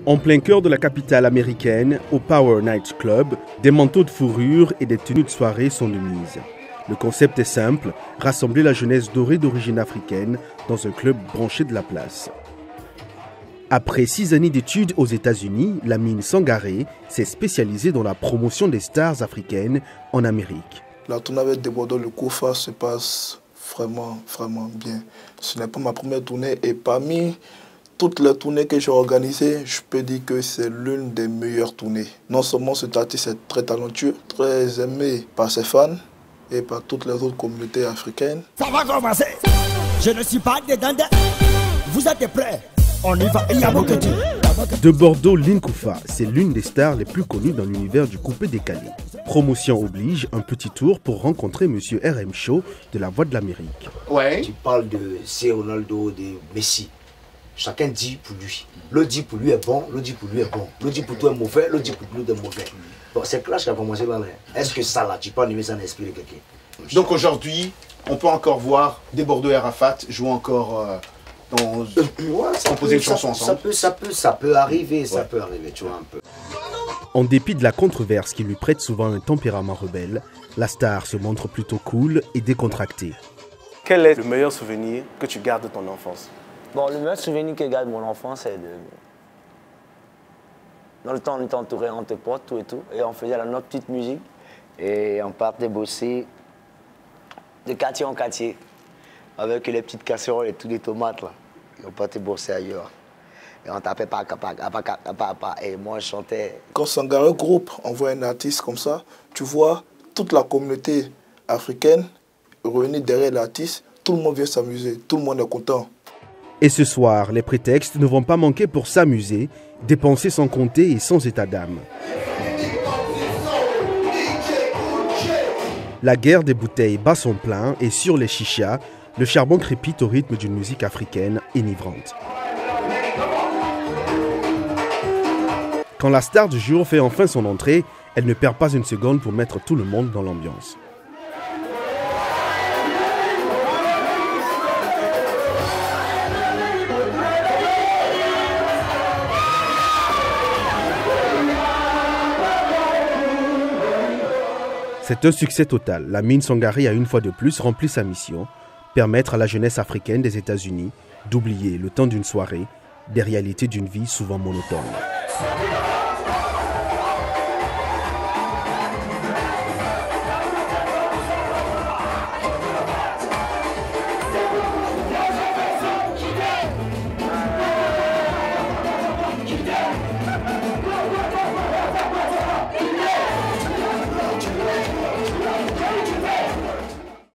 En plein cœur de la capitale américaine, au Power Night Club, des manteaux de fourrure et des tenues de soirée sont de mise. Le concept est simple, rassembler la jeunesse dorée d'origine africaine dans un club branché de la place. Après 6 années d'études aux États-Unis, Lamine Sangaré s'est spécialisé dans la promotion des stars africaines en Amérique. La tournée avec Débordeur le Kofa se passe vraiment bien. Ce n'est pas ma première tournée et parmi toutes les tournées que j'ai organisées, je peux dire que c'est l'une des meilleures tournées. Non seulement cet artiste est très talentueux, très aimé par ses fans et par toutes les autres communautés africaines. Ça va commencer. Je ne suis pas dedans. Vous êtes prêts? On y va. Il y a beaucoup de Dieu. De Bordeaux, Linkoufa, c'est l'une des stars les plus connues dans l'univers du coupé décalé. Promotion oblige, un petit tour pour rencontrer Monsieur RM Show de la Voix de l'Amérique. Ouais. Tu parles de C. Ronaldo, de Messi. Chacun dit pour lui. L'autre dit pour lui est bon, l'autre dit pour lui est bon. L'autre dit pour toi est mauvais, l'autre dit pour lui est mauvais. Bon, c'est clash qui a commencé là. Est-ce que ça là, tu peux animer ça en esprit de quelqu'un? Donc aujourd'hui, on peut encore voir Débordeur et Arafat jouer encore composer une chanson ensemble. Ça peut arriver, ça peut arriver, tu vois un peu. En dépit de la controverse qui lui prête souvent un tempérament rebelle, la star se montre plutôt cool et décontractée. Quel est le meilleur souvenir que tu gardes de ton enfance? Bon, le meilleur souvenir que je garde de mon enfance, c'est de... Dans le temps, on était entouré entre potes, tout et tout, et on faisait notre petite musique, et on partait bosser de quartier en quartier, avec les petites casseroles et tous les tomates, là. Et on partait bosser ailleurs. Et on tapait pas, et moi je chantais. Quand Sangaré Group envoie un artiste comme ça, tu vois toute la communauté africaine réunie derrière l'artiste, tout le monde vient s'amuser, tout le monde est content. Et ce soir, les prétextes ne vont pas manquer pour s'amuser, dépenser sans compter et sans état d'âme. La guerre des bouteilles bat son plein et sur les chichas, le charbon crépite au rythme d'une musique africaine enivrante. Quand la star du jour fait enfin son entrée, elle ne perd pas une seconde pour mettre tout le monde dans l'ambiance. C'est un succès total. Lamine Sangaré a une fois de plus rempli sa mission, permettre à la jeunesse africaine des États-Unis d'oublier le temps d'une soirée des réalités d'une vie souvent monotone.